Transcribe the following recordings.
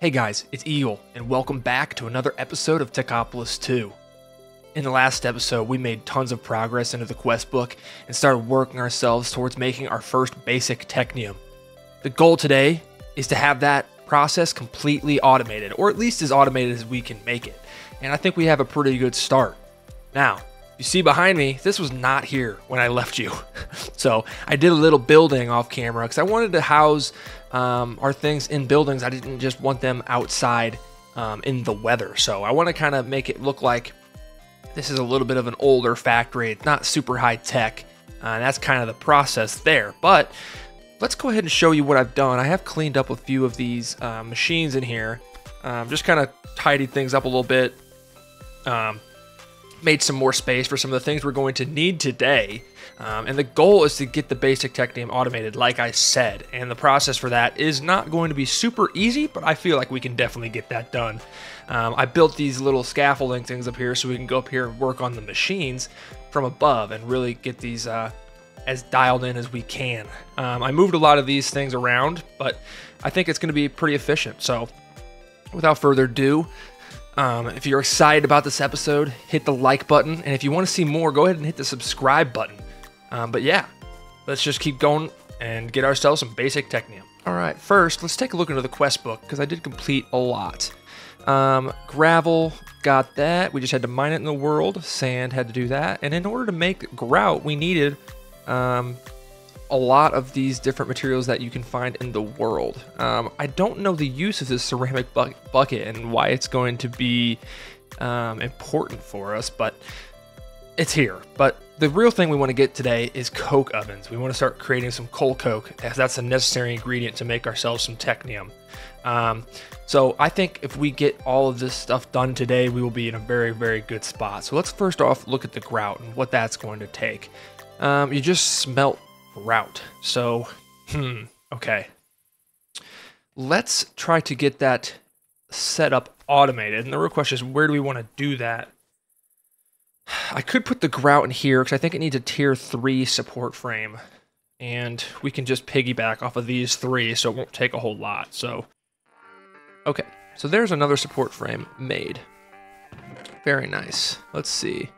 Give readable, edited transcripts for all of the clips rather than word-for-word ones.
Hey guys, it's Eagle, and welcome back to another episode of Techopolis 2. In the last episode, we made tons of progress into the quest book and started working ourselves towards making our first basic Technium. The goal today is to have that process completely automated, or at least as automated as we can make it. And I think we have a pretty good start. Now, you see behind me, this was not here when I left you. So I did a little building off camera because I wanted to house our things in buildings. I didn't just want them outside in the weather. So I want to kind of make it look like this is a little bit of an older factory. It's not super high tech. And that's kind of the process there. But let's go ahead and show you what I've done. I have cleaned up a few of these machines in here. Just kind of tidied things up a little bit. Made some more space for some of the things we're going to need today. And the goal is to get the basic Technium automated, like I said. And the process for that is not going to be super easy, but I feel like we can definitely get that done. I built these little scaffolding things up here so we can go up here and work on the machines from above and really get these as dialed in as we can. I moved a lot of these things around, but I think it's going to be pretty efficient. So without further ado, if you're excited about this episode, hit the like button. And if you want to see more, go ahead and hit the subscribe button. But yeah, let's just keep going and get ourselves some basic Technium. All right, first, let's take a look into the quest book because I did complete a lot. Gravel, got that. We just had to mine it in the world. Sand, had to do that. And in order to make grout, we needed a lot of these different materials that you can find in the world. I don't know the use of this ceramic bucket and why it's going to be important for us, but it's here. But the real thing we want to get today is coke ovens. We want to start creating some coal coke, as that's a necessary ingredient to make ourselves some Technium. So I think if we get all of this stuff done today, we will be in a very, very good spot. So let's first off look at the grout and what that's going to take. You just smelt grout. So, okay. Let's try to get that set up automated. And the real question is, where do we want to do that? I could put the grout in here because I think it needs a tier 3 support frame. And we can just piggyback off of these 3, so it won't take a whole lot. So, okay. So there's another support frame made. Very nice. Let's see.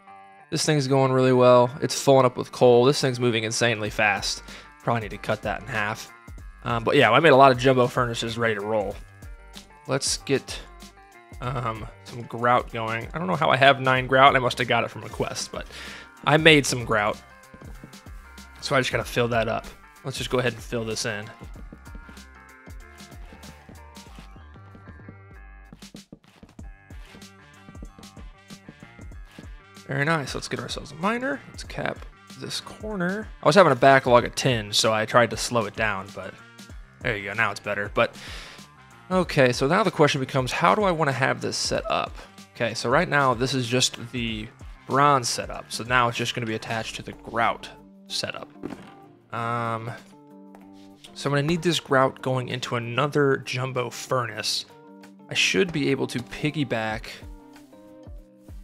This thing's going really well. It's filling up with coal. This thing's moving insanely fast. Probably need to cut that in half. But yeah, I made a lot of jumbo furnaces ready to roll. Let's get some grout going. I don't know how I have 9 grout. I must have got it from a quest, but I made some grout. So I just gotta fill that up. Let's just go ahead and fill this in. Very nice. Let's get ourselves a miner. Let's cap this corner. I was having a backlog of 10, so I tried to slow it down, but there you go. Now it's better. But okay, so now the question becomes, how do I want to have this set up? Okay, so right now this is just the bronze setup. So now it's just going to be attached to the grout setup. So I'm going to need this grout going into another jumbo furnace. I should be able to piggyback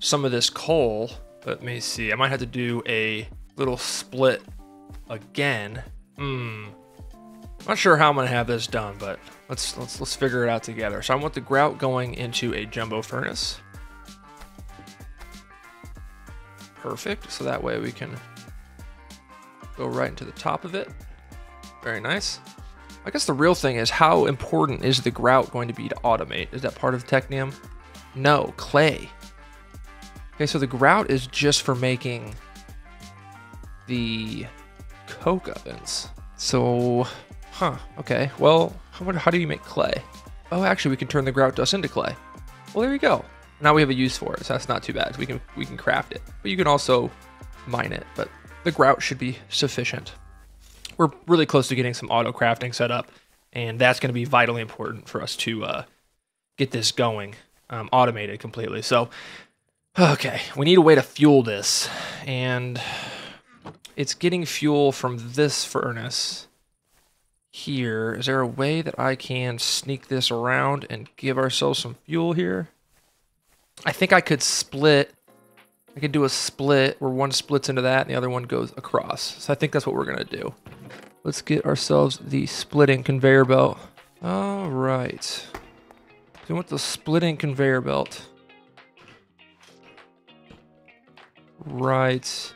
some of this coal. Let me see. I might have to do a little split again. Not sure how I'm gonna have this done, but let's figure it out together. So I want the grout going into a jumbo furnace. Perfect. So that way we can go right into the top of it. Very nice. I guess the real thing is, how important is the grout going to be to automate? Is that part of Technium? No, clay. Okay, so the grout is just for making the coke ovens. So, okay. Well, how do you make clay? Oh, actually, we can turn the grout dust into clay. Well, there you go. Now we have a use for it, so that's not too bad. We can craft it, but you can also mine it. But the grout should be sufficient. We're really close to getting some auto crafting set up, and that's going to be vitally important for us to get this going, automated completely. So, okay, we need a way to fuel this, and it's getting fuel from this furnace here. Is there a way that I can sneak this around and give ourselves some fuel here? I think I could split. I could do a split where one splits into that and the other one goes across. So I think that's what we're going to do. Let's get ourselves the splitting conveyor belt. All right. So we want the splitting conveyor belt right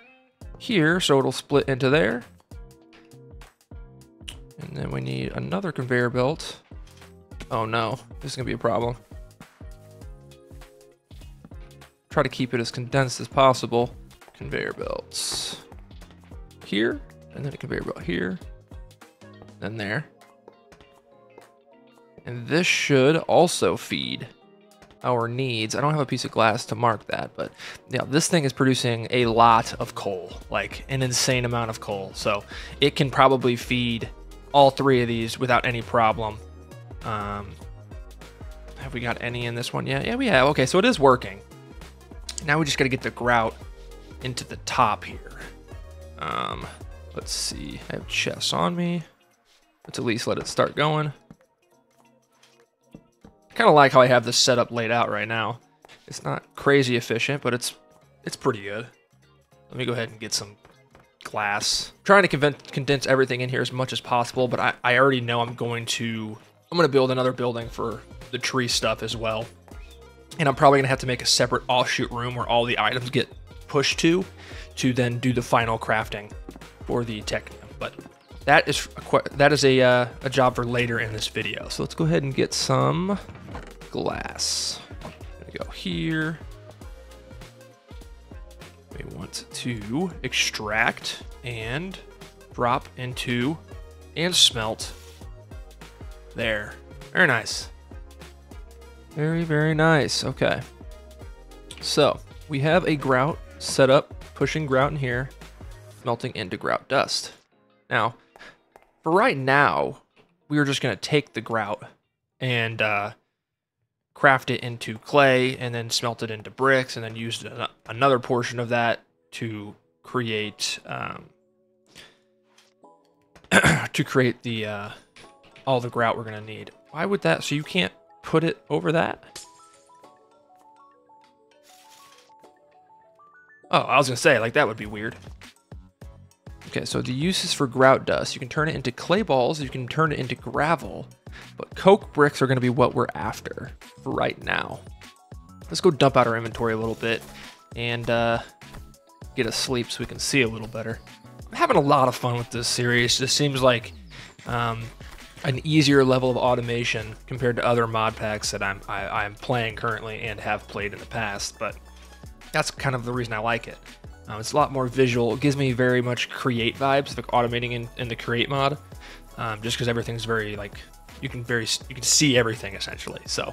here, so it'll split into there. And then we need another conveyor belt. Oh no, this is gonna be a problem. Try to keep it as condensed as possible. Conveyor belts here, and then a conveyor belt here, then there. And this should also feed our needs. I don't have a piece of glass to mark that, but yeah, this thing is producing a lot of coal, like an insane amount of coal. So it can probably feed all three of these without any problem. Have we got any in this one yet? Yeah, we have. Okay, so it is working. Now we just got to get the grout into the top here. Let's see. I have chests on me. Let's at least let it start going. I kind of like how I have this setup laid out right now. It's not crazy efficient, but it's pretty good. Let me go ahead and get some glass. I'm trying to condense everything in here as much as possible, but I already know I'm going to build another building for the tree stuff as well. And I'm probably gonna have to make a separate offshoot room where all the items get pushed to then do the final crafting for the Technium. But that is a job for later in this video. So let's go ahead and get some glass. Gonna go here. We want to extract and drop into and smelt. There. Very nice. Very, very nice. Okay. So we have a grout set up, pushing grout in here, melting into grout dust. Now, for right now, we are just going to take the grout and craft it into clay and then smelt it into bricks and then use another portion of that to create the all the grout we're going to need. Why would that? So you can't put it over that? Oh, I was going to say, like, that would be weird. Okay, so the uses for grout dust. You can turn it into clay balls. You can turn it into gravel. But coke bricks are going to be what we're after for right now. Let's go dump out our inventory a little bit and get asleep so we can see a little better. I'm having a lot of fun with this series. This seems like an easier level of automation compared to other mod packs that I'm playing currently and have played in the past. But that's kind of the reason I like it. It's a lot more visual. It gives me very much create vibes, like automating in the create mod, just because everything's very like you can see everything essentially. So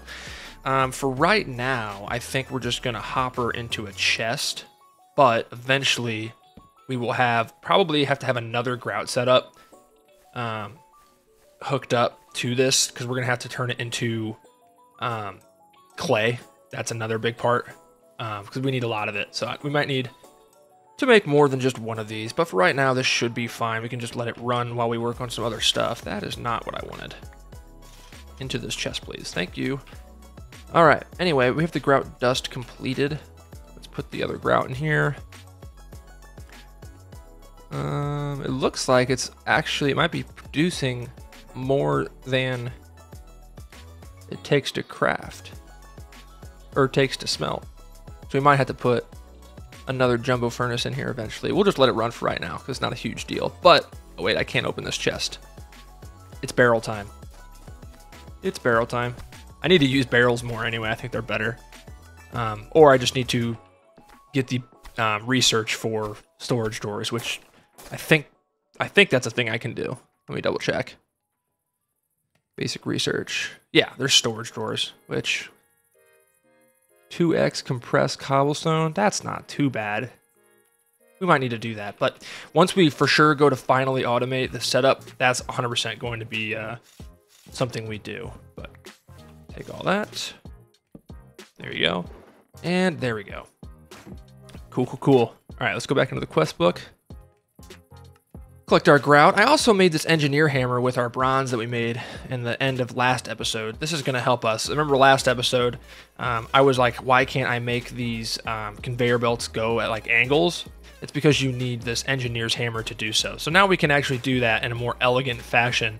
for right now, I think we're just gonna hopper into a chest, but eventually we will probably have to have another grout setup hooked up to this because we're gonna have to turn it into clay. That's another big part because we need a lot of it. So we might need to make more than just one of these, but for right now, this should be fine. We can just let it run while we work on some other stuff. That is not what I wanted. Into this chest, please. Thank you. All right. Anyway, we have the grout dust completed. Let's put the other grout in here. It looks like it might be producing more than it takes to craft or takes to smelt. So we might have to put another jumbo furnace in here eventually. We'll just let it run for right now because it's not a huge deal. But oh wait, I can't open this chest. It's barrel time. It's barrel time. I need to use barrels more anyway. I think they're better. Or I just need to get the research for storage drawers, which I think that's a thing I can do. Let me double check. Basic research. Yeah, there's storage drawers, which 2x compressed cobblestone. That's not too bad. We might need to do that. But once we for sure go to finally automate the setup, that's 100% going to be something we do. But take all that. There you go. And there we go. Cool, cool, cool. All right, let's go back into the quest book. Collect our grout. I also made this engineer hammer with our bronze that we made in the end of last episode. This is going to help us. Remember last episode, I was like, why can't I make these conveyor belts go at like angles? It's because you need this engineer's hammer to do so. So now we can actually do that in a more elegant fashion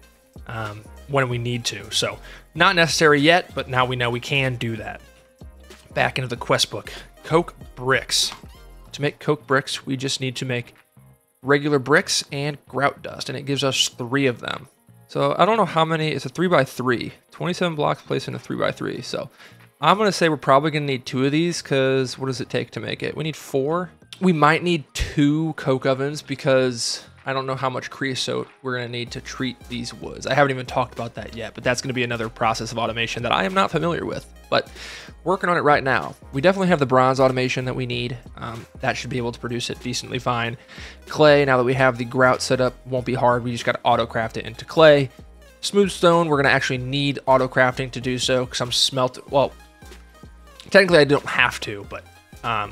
when we need to. So not necessary yet, but now we know we can do that. Back into the quest book. Coke bricks. To make coke bricks, we just need to make regular bricks and grout dust, and it gives us 3 of them. So I don't know how many. It's a 3x3. 27 blocks placed in a 3x3. So I'm going to say we're probably going to need 2 of these, because what does it take to make it? We need 4. We might need 2 coke ovens, because I don't know how much creosote we're going to need to treat these woods. I haven't even talked about that yet, but that's going to be another process of automation that I am not familiar with, but working on it right now. We definitely have the bronze automation that we need. That should be able to produce it decently fine. Clay, now that we have the grout set up, won't be hard. We just got to auto craft it into clay. Smooth stone, we're going to actually need auto crafting to do so, because I'm well, technically I don't have to, but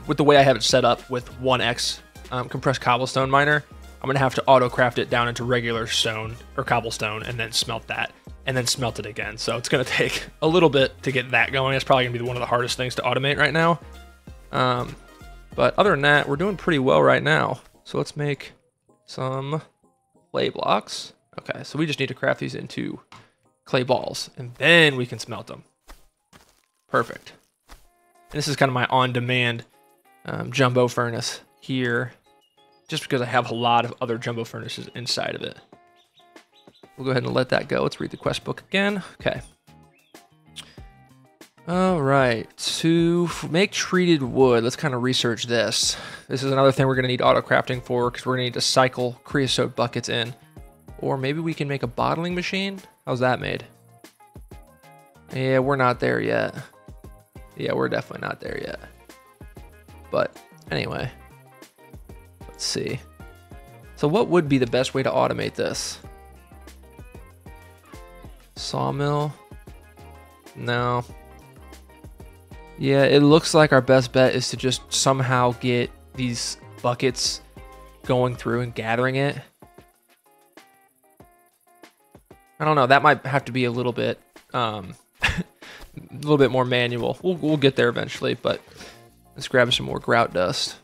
with the way I have it set up with 1x compressed cobblestone miner, I'm going to have to auto craft it down into regular stone or cobblestone and then smelt that and then smelt it again. So it's going to take a little bit to get that going. It's probably going to be one of the hardest things to automate right now. But other than that, we're doing pretty well right now. So let's make some clay blocks. Okay, so we just need to craft these into clay balls and then we can smelt them. Perfect. And this is kind of my on-demand jumbo furnace here, just because I have a lot of other jumbo furnaces inside of it. We'll go ahead and let that go. Let's read the quest book again. Okay. All right. To make treated wood, let's kind of research this. This is another thing we're going to need auto crafting for, because we're going to need to cycle creosote buckets in. Or maybe we can make a bottling machine. How's that made? Yeah, we're not there yet. Yeah, we're definitely not there yet. But anyway. Let's see. So what would be the best way to automate this? Sawmill? No. Yeah, it looks like our best bet is to just somehow get these buckets going through and gathering it. I don't know. That might have to be a little bit more manual. We'll get there eventually, but let's grab some more grout dust.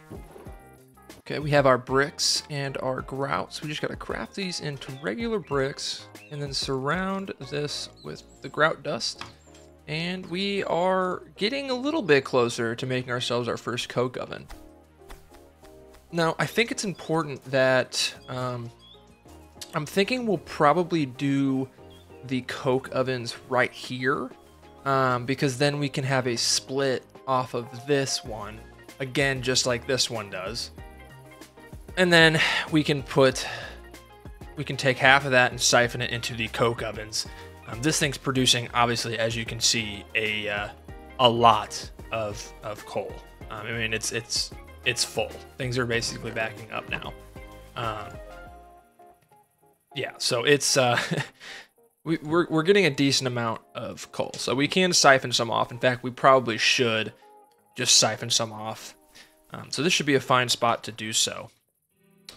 Okay, we have our bricks and our grout. So we just got to craft these into regular bricks and then surround this with the grout dust. And we are getting a little bit closer to making ourselves our first coke oven. Now, I think it's important that I'm thinking we'll probably do the coke ovens right here, because then we can have a split off of this one, again, just like this one does. And then we can take half of that and siphon it into the coke ovens. This thing's producing, obviously, as you can see, a lot of coal. I mean, it's full. Things are basically backing up now. Yeah, so it's we're getting a decent amount of coal, so we can siphon some off. In fact, we probably should just siphon some off. So this should be a fine spot to do so.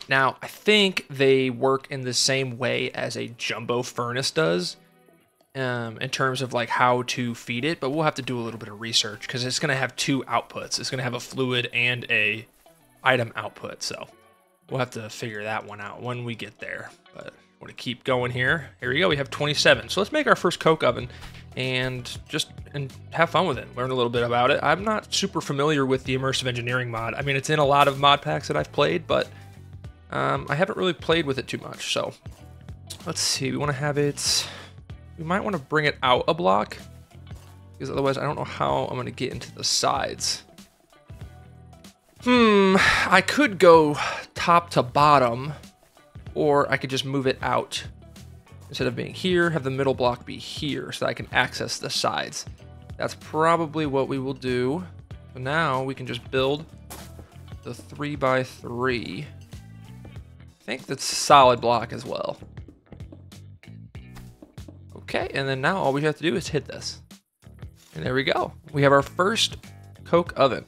Now, I think they work in the same way as a jumbo furnace does, in terms of like how to feed it, but we'll have to do a little bit of research because it's going to have 2 outputs. It's going to have a fluid and a item output, so we'll have to figure that one out when we get there. But I want to keep going here. Here we go. We have 27. So let's make our first coke oven and have fun with it. Learn a little bit about it. I'm not super familiar with the immersive engineering mod. I mean, it's in a lot of mod packs that I've played, but I haven't really played with it too much. So let's see. We want to have it. We might want to bring it out a block, because otherwise I don't know how I'm going to get into the sides. I could go top to bottom, or I could just move it out. Instead of being here, have the middle block be here so that I can access the sides. That's probably what we will do. So now we can just build the 3x3. I think that's a solid block as well. Okay, and then now all we have to do is hit this. And there we go. We have our first coke oven.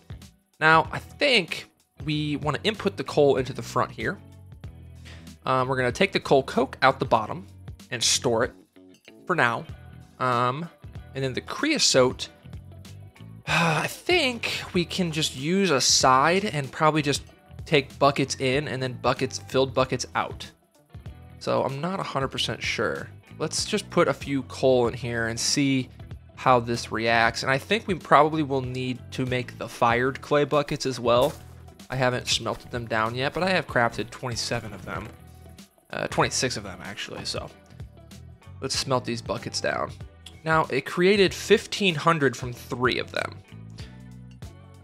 Now, I think we want to input the coal into the front here. We're going to take the coal coke out the bottom and store it for now. And then the creosote, I think we can just use a side and probably just take buckets in and then filled buckets out. So I'm not 100% sure. let's just put a few coal in here and see how this reacts. And I think we probably will need to make the fired clay buckets as well. I haven't smelted them down yet, but I have crafted 27 of them. 26 of them, actually, so let's smelt these buckets down. Now, it created 1,500 from 3 of them.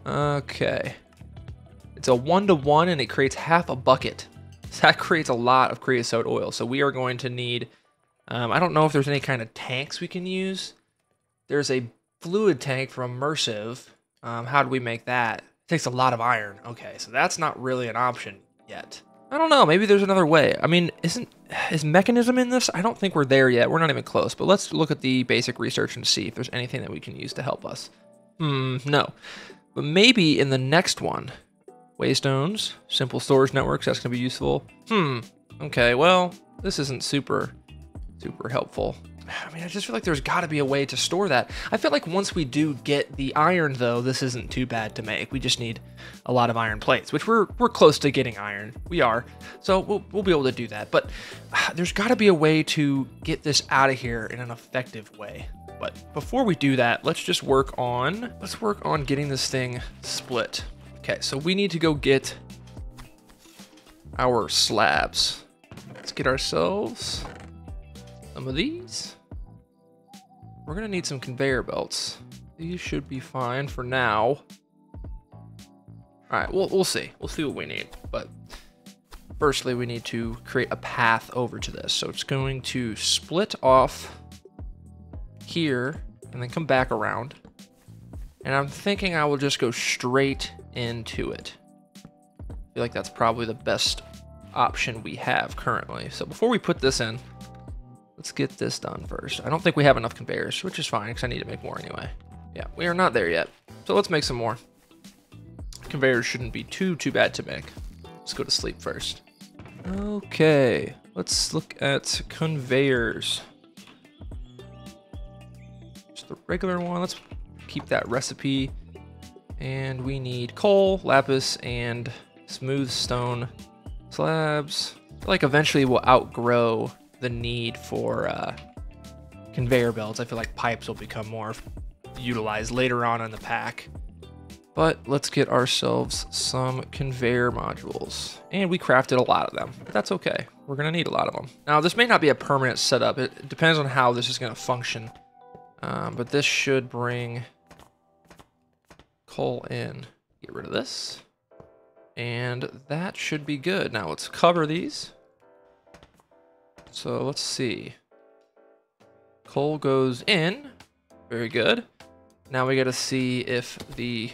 Okay. It's a 1-to-1, and it creates half a bucket. So that creates a lot of creosote oil. So we are going to need, I don't know if there's any kind of tanks we can use. There's a fluid tank for immersive. How do we make that? It takes a lot of iron. Okay, so that's not really an option yet. I don't know, maybe there's another way. I mean, is mechanism in this? I don't think we're there yet. We're not even close, but let's look at the basic research and see if there's anything that we can use to help us. No. But maybe in the next one, waystones, simple storage networks, that's gonna be useful. Okay, well, this isn't super helpful. I mean, I just feel like there's gotta be a way to store that. I feel like once we do get the iron, though, this isn't too bad to make. We just need a lot of iron plates, which we're close to getting iron. We are. So we'll be able to do that. But there's gotta be a way to get this out of here in an effective way. But before we do that, let's just work on getting this thing split. Okay, so we need to go get our slabs. Let's get ourselves some of these. We're gonna need some conveyor belts. These should be fine for now. All right, we'll see. We'll see what we need. But firstly, we need to create a path over to this. So it's going to split off here and then come back around. And I'm thinking I will just go straight into it. I feel like that's probably the best option we have currently. So before we put this in, let's get this done first. I don't think we have enough conveyors, which is fine because I need to make more anyway. Yeah, we are not there yet. So let's make some more. Conveyors shouldn't be too bad to make. Let's go to sleep first. Okay, let's look at conveyors. Just the regular one. Let's keep that recipe. And we need coal, lapis, and smooth stone slabs. I feel like eventually we'll outgrow the need for conveyor belts. I feel like pipes will become more utilized later on in the pack. But let's get ourselves some conveyor modules. And we crafted a lot of them, but that's okay. We're gonna need a lot of them. Now, this may not be a permanent setup. It depends on how this is gonna function. But this should bring coal in. Get rid of this. And that should be good. Now let's cover these. So let's see. Coal goes in. Very good. Now we got to see if the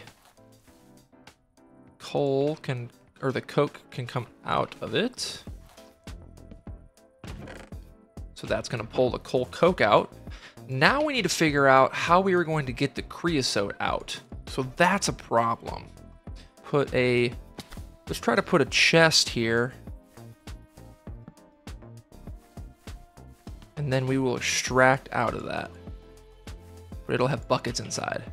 coal can, or the coke can come out of it. So that's going to pull the coal coke out. Now we need to figure out how we are going to get the creosote out. So that's a problem. Let's try to put a chest here. And then we will extract out of that. But it'll have buckets inside.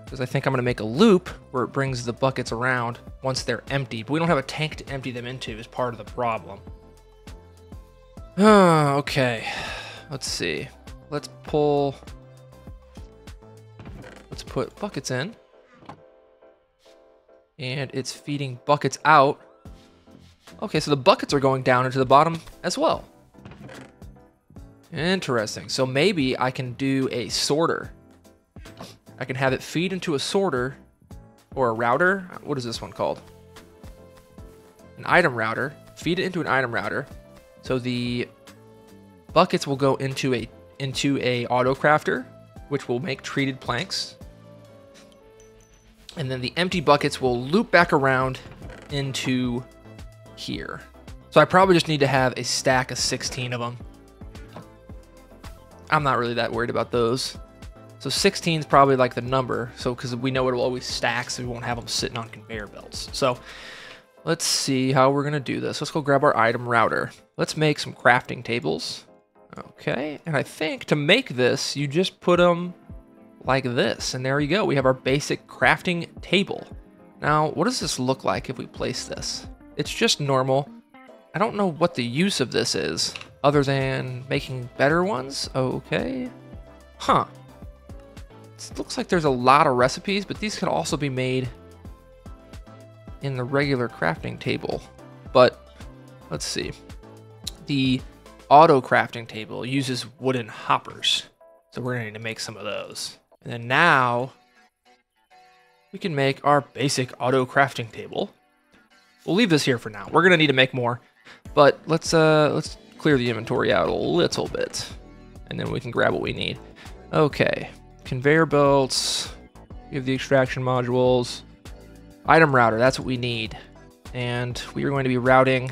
Because I think I'm going to make a loop where it brings the buckets around once they're empty. But we don't have a tank to empty them into is part of the problem. Okay. Let's see. Let's put buckets in. And it's feeding buckets out. Okay, so the buckets are going down into the bottom as well. Interesting. So maybe I can do a sorter. I can have it feed into a sorter or a router. What is this one called? An item router. Feed it into an item router. So the buckets will go into a auto crafter, which will make treated planks. And then the empty buckets will loop back around into here. So I probably just need to have a stack of 16 of them. I'm not really that worried about those. So 16 is probably like the number. So because we know it'll always stack, so we won't have them sitting on conveyor belts. So let's see how we're going to do this. Let's go grab our item router. Let's make some crafting tables. Okay. And I think to make this, you just put them like this. And there you go. We have our basic crafting table. Now, what does this look like if we place this? It's just normal. I don't know what the use of this is. other than making better ones. Okay. Huh. It looks like there's a lot of recipes, but these could also be made in the regular crafting table. But let's see. The auto crafting table uses wooden hoppers. So we're going to need to make some of those. And then now we can make our basic auto crafting table. We'll leave this here for now. We're going to need to make more, but let's clear the inventory out a little bit, and then we can grab what we need. Okay, conveyor belts. We have the extraction modules. Item router, that's what we need. And we are going to be routing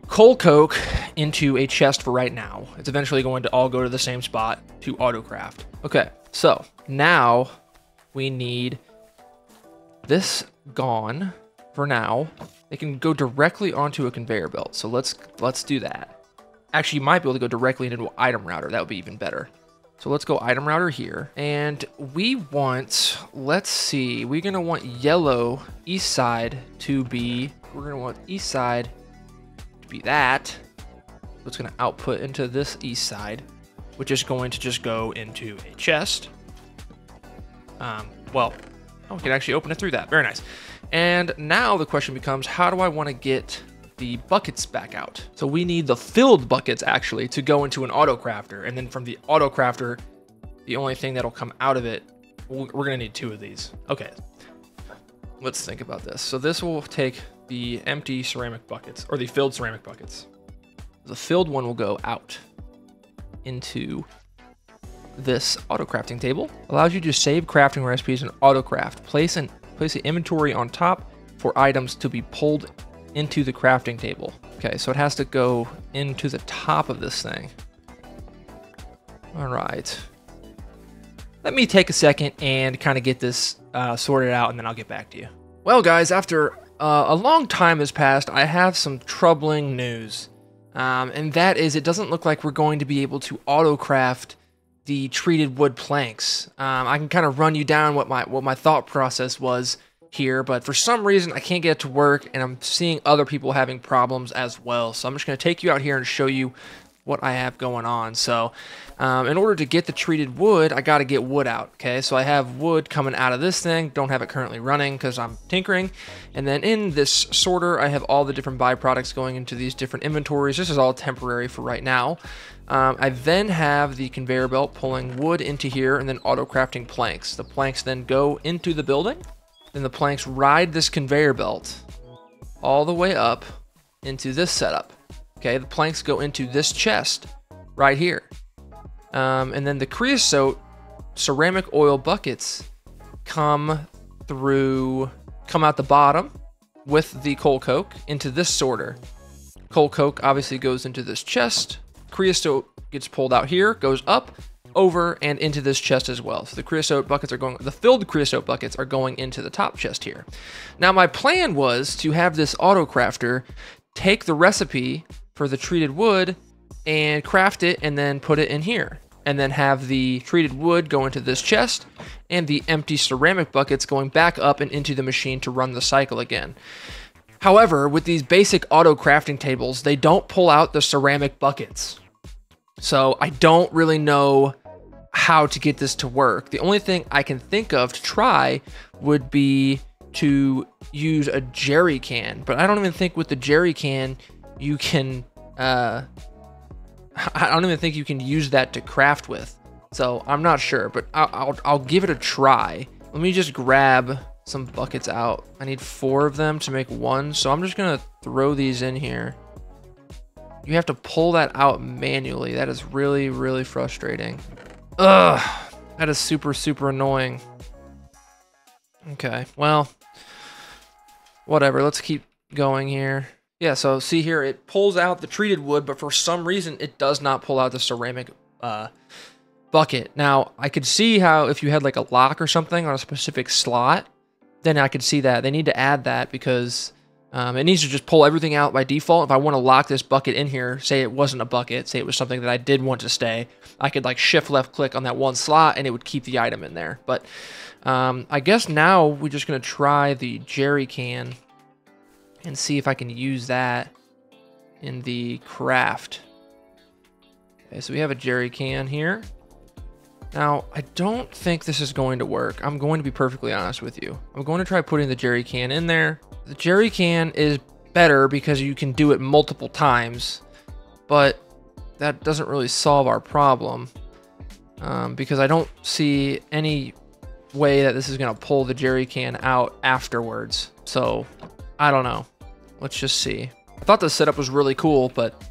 coal coke into a chest for right now. It's eventually going to all go to the same spot to autocraft. Okay, so now we need this gone for now. They can go directly onto a conveyor belt. So let's do that. Actually, you might be able to go directly into an item router. That would be even better. So let's go item router here. And we want, let's see, we're going to want yellow east side to be, we're going to want east side to be that. So it's going to output into this east side, which is going to just go into a chest. Well, we can actually open it through that. Very nice. And now the question becomes, how do I want to get the buckets back out? So we need the filled buckets actually to go into an auto crafter, and then from the auto crafter, the only thing that'll come out of it, we're gonna need 2 of these. Okay, let's think about this. So this will take the empty ceramic buckets, or the filled ceramic buckets. The filled one will go out into this auto crafting table. Allows you to save crafting recipes in auto craft. Place the inventory on top for items to be pulled into the crafting table. Okay, so it has to go into the top of this thing. All right. Let me take a second and kind of get this sorted out, and then I'll get back to you. Well, guys, after a long time has passed, I have some troubling news. And that is, it doesn't look like we're going to be able to auto-craft the treated wood planks. I can kind of run you down what my thought process was here, but for some reason I can't get it to work, and I'm seeing other people having problems as well. So I'm just going to take you out here and show you what I have going on. So in order to get the treated wood, I got to get wood out. Okay, so I have wood coming out of this thing. Don't have it currently running because I'm tinkering. And then in this sorter, I have all the different byproducts going into these different inventories. This is all temporary for right now. I then have the conveyor belt pulling wood into here, and then auto crafting planks. The planks then go into the building. Then the planks ride this conveyor belt all the way up into this setup. Okay, the planks go into this chest right here. And then the creosote ceramic oil buckets come out the bottom with the coal coke into this sorter. Coal coke obviously goes into this chest. Creosote gets pulled out here, goes up, over, and into this chest as well. So the creosote buckets are going, the filled creosote buckets are going into the top chest here. Now my plan was to have this auto crafter take the recipe for the treated wood and craft it and then put it in here. And then have the treated wood go into this chest and the empty ceramic buckets going back up and into the machine to run the cycle again. However, with these basic auto crafting tables, they don't pull out the ceramic buckets. So I don't really know how to get this to work. The only thing I can think of to try would be to use a jerry can, but I don't even think with the jerry can you can I don't even think you can use that to craft with. So I'm not sure, but I'll give it a try. Let me just grab some buckets out. I need 4 of them to make 1, so I'm just gonna throw these in here. You have to pull that out manually. That is really, really frustrating. Ugh, that is super, super annoying. Okay, well, whatever. Let's keep going here. Yeah, so see here, it pulls out the treated wood, but for some reason, it does not pull out the ceramic bucket. Now, I could see how if you had like a lock or something on a specific slot, then I could see that. They need to add that because it needs to just pull everything out by default. If I want to lock this bucket in here, say it wasn't a bucket, say it was something that I did want to stay, I could like shift left click on that one slot and it would keep the item in there. But I guess now we're just going to try the jerry can and see if I can use that in the craft. Okay, so we have a jerry can here. Now, I don't think this is going to work. I'm going to be perfectly honest with you. I'm going to try putting the jerry can in there. The jerry can is better because you can do it multiple times, but that doesn't really solve our problem because I don't see any way that this is going to pull the jerry can out afterwards. So, I don't know. Let's just see. I thought the setup was really cool, but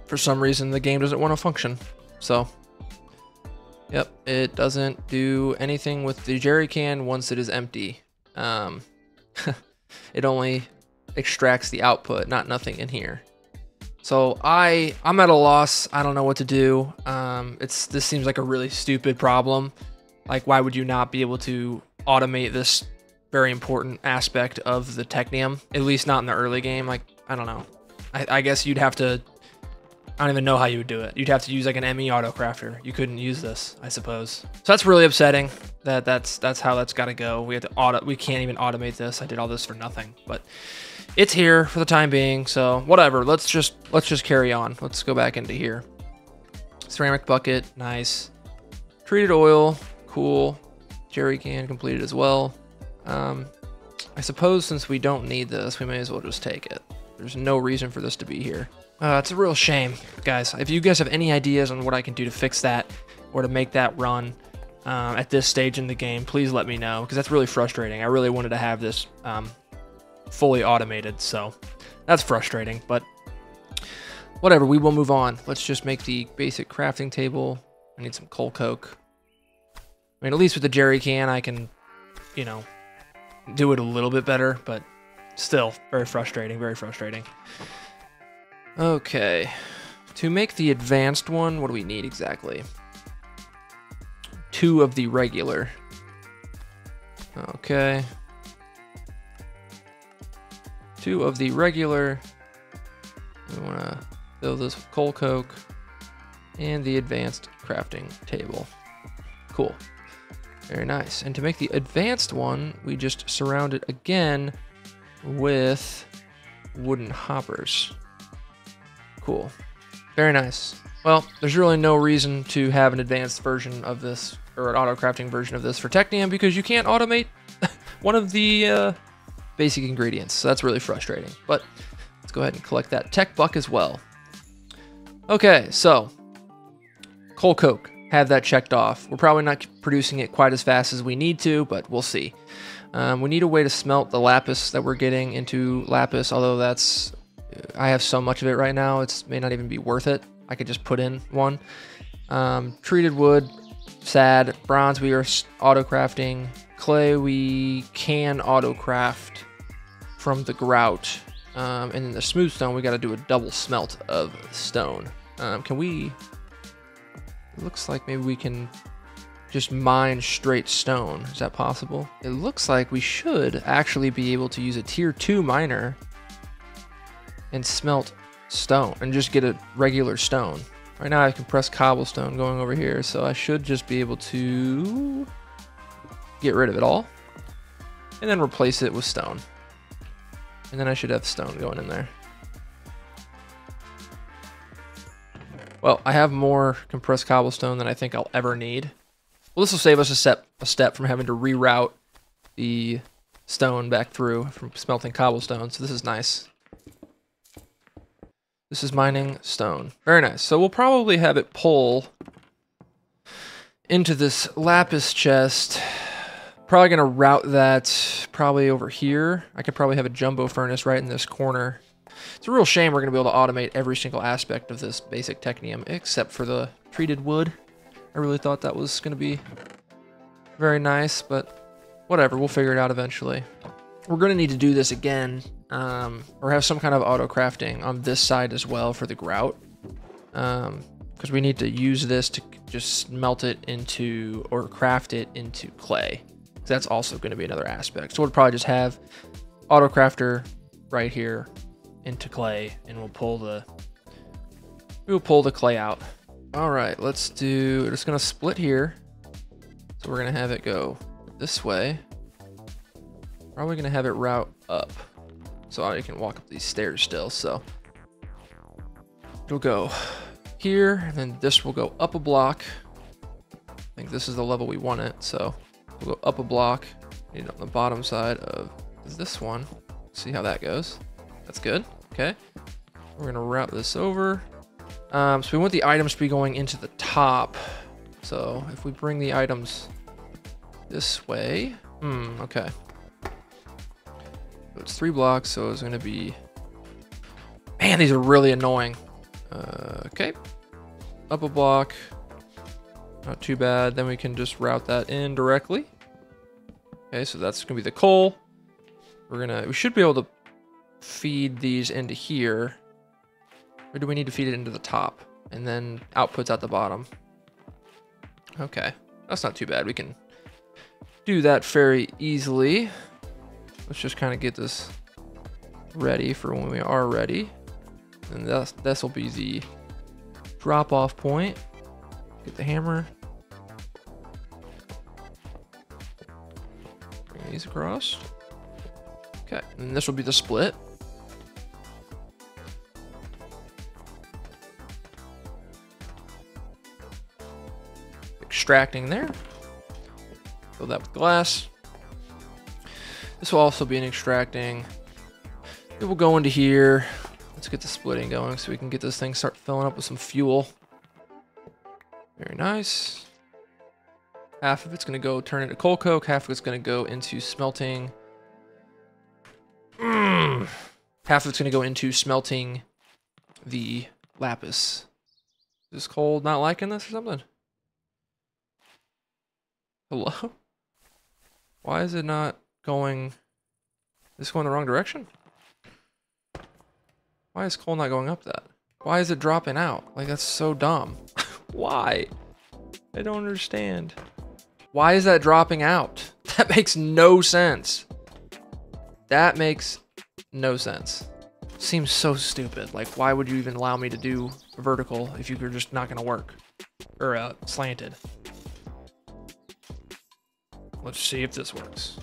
for some reason the game doesn't want to function. So, yep, it doesn't do anything with the jerry can once it is empty. It only extracts the output, not nothing in here. So I'm at a loss. I don't know what to do. This seems like a really stupid problem. Like, why would you not be able to automate this very important aspect of the Technium? At least not in the early game. Like, I don't know. I guess you'd have to. I don't even know how you would do it. You'd have to use like an ME auto crafter. You couldn't use this, I suppose. So that's really upsetting. That's how that's got to go. We can't even automate this. I did all this for nothing. But it's here for the time being. So whatever. Let's just carry on. Let's go back into here. Ceramic bucket, nice. Treated oil, cool. Jerry can completed as well. I suppose since we don't need this, we may as well just take it. There's no reason for this to be here. It's a real shame, guys. If you guys have any ideas on what I can do to fix that or to make that run at this stage in the game, please let me know, because that's really frustrating. I really wanted to have this fully automated, so that's frustrating, but whatever, we will move on. Let's just make the basic crafting table. I need some coal coke. I mean, at least with the jerry can, I can, you know, do it a little bit better, but still, very frustrating, very frustrating. Okay, to make the advanced one, what do we need exactly? 2 of the regular. Okay. 2 of the regular. We want to fill this with coal coke and the advanced crafting table. Cool. Very nice. And to make the advanced one, we just surround it again with wooden hoppers. Cool. Very nice. Well, there's really no reason to have an advanced version of this, or an auto-crafting version of this for Technium, because you can't automate one of the basic ingredients. So that's really frustrating. But let's go ahead and collect that tech buck as well. Okay, so coal coke. Have that checked off. We're probably not producing it quite as fast as we need to, but we'll see. We need a way to smelt the lapis that we're getting into lapis, although that's... I have so much of it right now, it may not even be worth it. I could just put in one. Treated wood, sad. Bronze we are auto-crafting. Clay we can auto-craft from the grout. And then the smooth stone, we got to do a double smelt of stone. Can we... It looks like maybe we can just mine straight stone. Is that possible? It looks like we should actually be able to use a tier 2 miner and smelt stone and just get a regular stone. Right now I have compressed cobblestone going over here, so I should just be able to get rid of it all and then replace it with stone. And then I should have stone going in there. Well, I have more compressed cobblestone than I think I'll ever need. Well, this will save us a step from having to reroute the stone back through from smelting cobblestone, so this is nice. This is mining stone. Very nice. So we'll probably have it pull into this lapis chest. Probably going to route that probably over here. I could probably have a jumbo furnace right in this corner. It's a real shame we're going to be able to automate every single aspect of this basic Technium, except for the treated wood. I really thought that was going to be very nice, but whatever, we'll figure it out eventually. We're going to need to do this again, or have some kind of auto crafting on this side as well for the grout, because we need to use this to just melt it into, or craft it into clay. That's also going to be another aspect. So we'll probably just have auto crafter right here into clay, and we'll pull the clay out. All right, we're just going to split here. So we're going to have it go this way. Probably going to have it route up, so I can walk up these stairs still. So it'll go here, and then this will go up a block. I think this is the level we want it, so we'll go up a block. Need it on the bottom side of this one. See how that goes. That's good. Okay. We're gonna route this over. So we want the items to be going into the top. So if we bring the items this way, okay. So it's 3 blocks, so it's gonna be, man, these are really annoying. Okay, up a block, not too bad. Then we can just route that in directly. Okay, so that's gonna be the coal. We should be able to feed these into here. Or do we need to feed it into the top? And then outputs at the bottom. Okay, that's not too bad. We can do that very easily. Let's just kind of get this ready for when we are ready. And this will be the drop-off point. Get the hammer. Bring these across. Okay, and this will be the split. Extracting there. Fill that with glass. This will also be an extracting. It will go into here. Let's get the splitting going so we can get this thing start filling up with some fuel. Very nice. Half of it's going to go turn into coal coke. Half of it's going to go into smelting. Half of it's going to go into smelting the lapis. Is this coal not liking this or something? Hello? Why is it not going? Is this going the wrong direction? Why is coal not going up that? Why is it dropping out? Like, that's so dumb. Why? I don't understand. Why is that dropping out? That makes no sense. That makes no sense. Seems so stupid. Like, why would you even allow me to do vertical if you're just not going to work? Or slanted. Let's see if this works.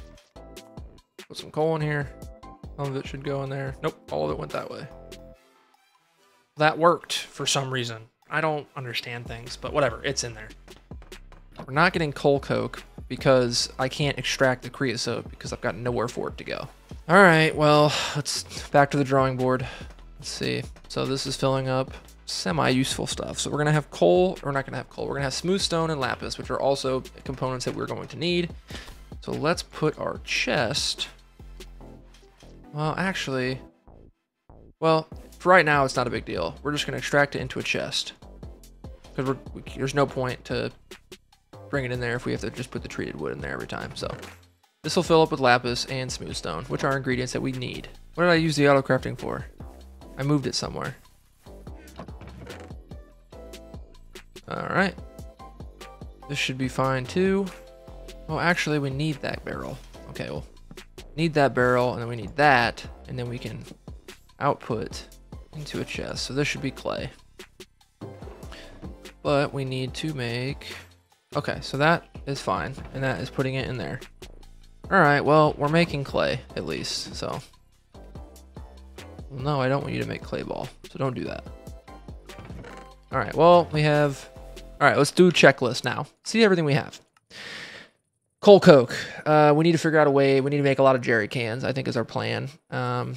Put some coal in here. Some of it should go in there. Nope, all of it went that way. That worked for some reason. I don't understand things, but whatever, it's in there. We're not getting coal coke because I can't extract the creosote because I've got nowhere for it to go. All right, well, let's back to the drawing board. Let's see. So this is filling up semi-useful stuff. So we're gonna have coal, or we're not gonna have coal. We're gonna have smooth stone and lapis, which are also components that we're going to need. So let's put our chest. Well, actually, well, for right now, it's not a big deal. We're just gonna extract it into a chest because there's no point to bring it in there if we have to just put the treated wood in there every time. So this will fill up with lapis and smooth stone, which are ingredients that we need. What did I use the auto crafting for? I moved it somewhere. All right, this should be fine too. Oh, actually, we need that barrel. Okay, well, need that barrel, and then we need that, and then we can output into a chest. So this should be clay. But we need to make... Okay, so that is fine, and that is putting it in there. All right, well, we're making clay, at least, so... Well, no, I don't want you to make clay ball, so don't do that. All right, well, we have... All right, let's do a checklist now. See everything we have. Coal coke. We need to figure out a way. We need to make a lot of jerry cans, I think is our plan. And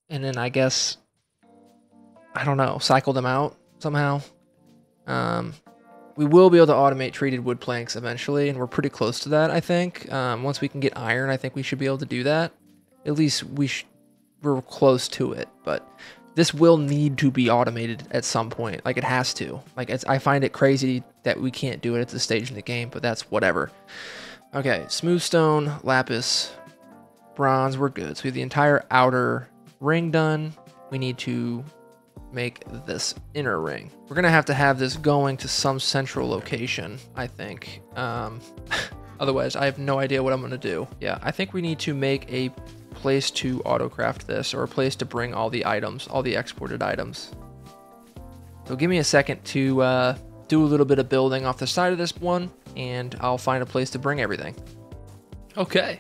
then I guess, I don't know, cycle them out somehow. We will be able to automate treated wood planks eventually, and we're pretty close to that, I think. Once we can get iron, I think we should be able to do that. At least we're close to it, but this will need to be automated at some point. Like, it has to. Like, I find it crazy that we can't do it at this stage in the game, but that's whatever. Okay, smooth stone, lapis, bronze, we're good. So we have the entire outer ring done. We need to make this inner ring. We're gonna have to have this going to some central location, I think. Otherwise, I have no idea what I'm gonna do. Yeah, I think we need to make a place to autocraft this, or a place to bring all the items, all the exported items. So give me a second to do a little bit of building off the side of this one, and I'll find a place to bring everything. Okay,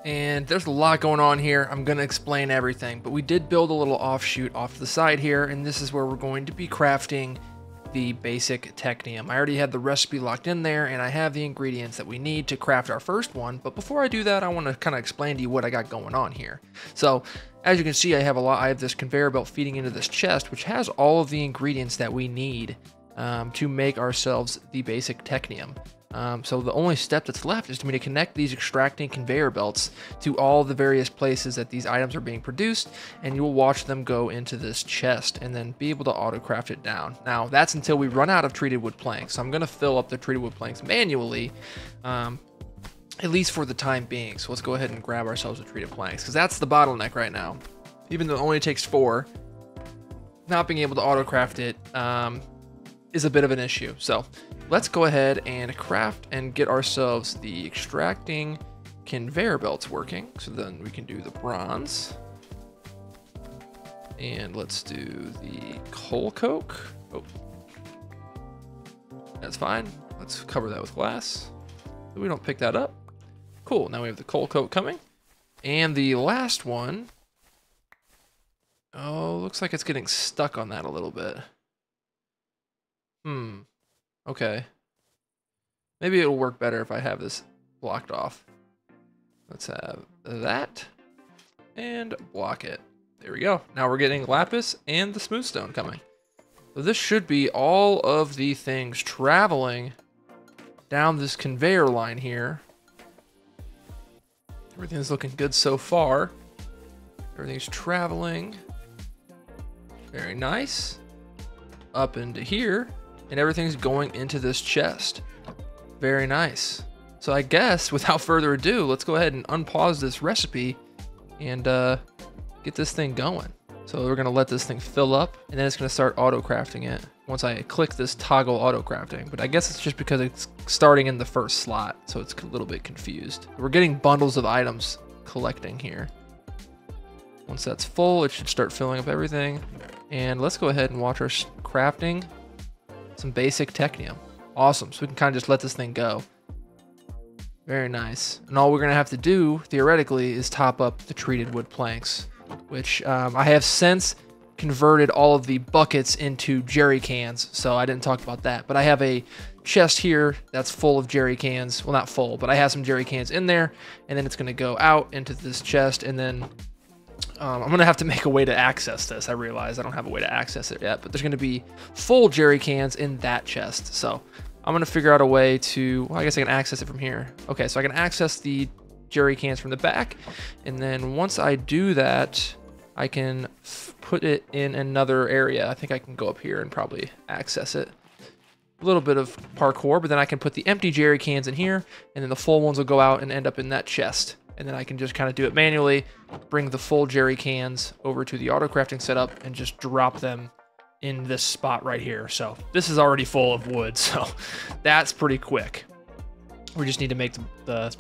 And there's a lot going on here. I'm going to explain everything, but we did build a little offshoot off to the side here, and this is where we're going to be crafting the basic Technium. I already had the recipe locked in there, and I have the ingredients that we need to craft our first one, but before I do that, I want to kind of explain to you what I got going on here. So, as you can see, I have this conveyor belt feeding into this chest, which has all of the ingredients that we need to make ourselves the basic Technium. So the only step that's left is to connect these extracting conveyor belts to all the various places that these items are being produced, and you will watch them go into this chest and then be able to auto craft it down. Now that's until we run out of treated wood planks. So I'm going to fill up the treated wood planks manually, at least for the time being. So let's go ahead and grab ourselves the treated planks, because that's the bottleneck right now. Even though it only takes 4, not being able to auto craft it is a bit of an issue. So let's go ahead and craft and get ourselves the extracting conveyor belts working. So then we can do the bronze. And let's do the coal coke. Oh, that's fine. Let's cover that with glass so we don't pick that up. Cool, now we have the coal coke coming. And the last one, oh, looks like it's getting stuck on that a little bit. Okay. Maybe it'll work better if I have this blocked off. Let's have that and block it. There we go. Now we're getting lapis and the smooth stone coming. So this should be all of the things traveling down this conveyor line here. Everything's looking good so far. Everything's traveling. Very nice. Up into here. And everything's going into this chest. Very nice. So I guess, without further ado, let's go ahead and unpause this recipe and get this thing going. So we're going to let this thing fill up, and then it's going to start auto-crafting it once I click this toggle auto-crafting. But I guess it's just because it's starting in the first slot, so it's a little bit confused. We're getting bundles of items collecting here. Once that's full, it should start filling up everything. And let's go ahead and watch our crafting some basic Technium. Awesome. So we can kind of just let this thing go. Very nice. And all we're going to have to do, theoretically, is top up the treated wood planks, which I have since converted all of the buckets into jerry cans, so I didn't talk about that. But I have a chest here that's full of jerry cans. Well, not full, but I have some jerry cans in there, and then it's going to go out into this chest, and then I'm going to have to make a way to access this. I realize I don't have a way to access it yet, but there's going to be full jerry cans in that chest. So I'm going to figure out a way to, well, I guess I can access it from here. Okay, so I can access the jerry cans from the back. And then once I do that, I can put it in another area. I think I can go up here and probably access it. A little bit of parkour, but then I can put the empty jerry cans in here, and then the full ones will go out and end up in that chest. And then I can just kind of do it manually, bring the full jerry cans over to the auto crafting setup and just drop them in this spot right here. So this is already full of wood, so that's pretty quick. We just need to make the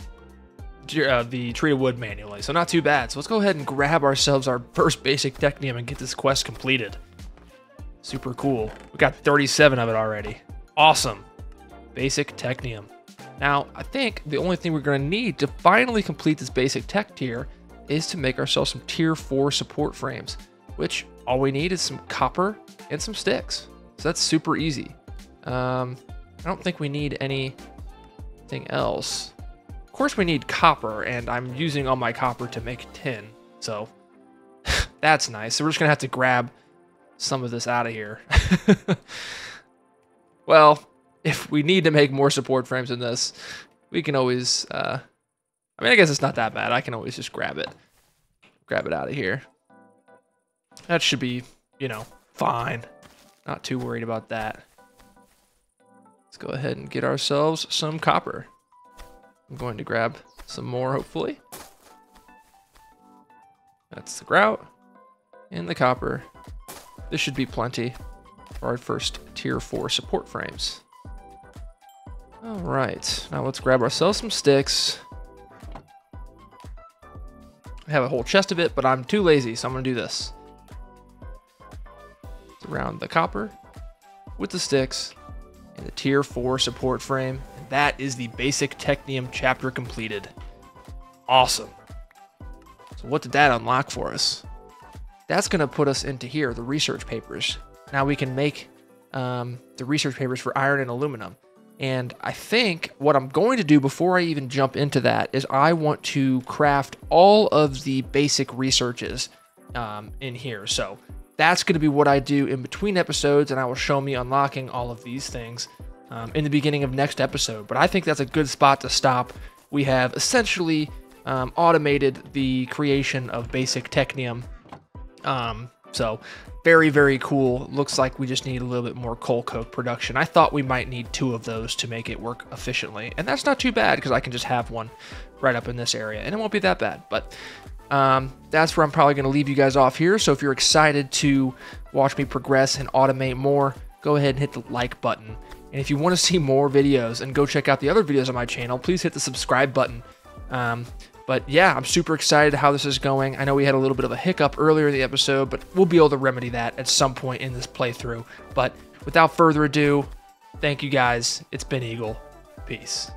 treated wood manually, so not too bad. So let's go ahead and grab ourselves our first basic Technium and get this quest completed. Super cool. We got 37 of it already. Awesome. Basic Technium. Now, I think the only thing we're going to need to finally complete this basic tech tier is to make ourselves some tier 4 support frames, which all we need is some copper and some sticks. So that's super easy. I don't think we need anything else. Of course we need copper, and I'm using all my copper to make tin, so that's nice. So we're just going to have to grab some of this out of here. Well, if we need to make more support frames in this, we can always, I mean, I guess it's not that bad. I can always just grab it out of here. That should be, you know, fine. Not too worried about that. Let's go ahead and get ourselves some copper. I'm going to grab some more, hopefully. That's the grout and the copper. This should be plenty for our first tier 4 support frames. All right, now let's grab ourselves some sticks. I have a whole chest of it, but I'm too lazy, so I'm gonna do this. Surround the copper with the sticks and the tier 4 support frame. And that is the basic Technium chapter completed. Awesome. So what did that unlock for us? That's going to put us into here, the research papers. Now we can make the research papers for iron and aluminum. And I think what I'm going to do before I even jump into that is I want to craft all of the basic researches in here. So that's going to be what I do in between episodes, and I will show me unlocking all of these things in the beginning of next episode. But I think that's a good spot to stop. We have essentially automated the creation of basic Technium. So very, very cool. Looks like we just need a little bit more coal coke production. I thought we might need 2 of those to make it work efficiently. And that's not too bad because I can just have one right up in this area and it won't be that bad. But that's where I'm probably going to leave you guys off here. So if you're excited to watch me progress and automate more, go ahead and hit the like button. And if you want to see more videos and go check out the other videos on my channel, please hit the subscribe button. But yeah, I'm super excited how this is going. I know we had a little bit of a hiccup earlier in the episode, but we'll be able to remedy that at some point in this playthrough. But without further ado, thank you guys. It's been Eagle. Peace.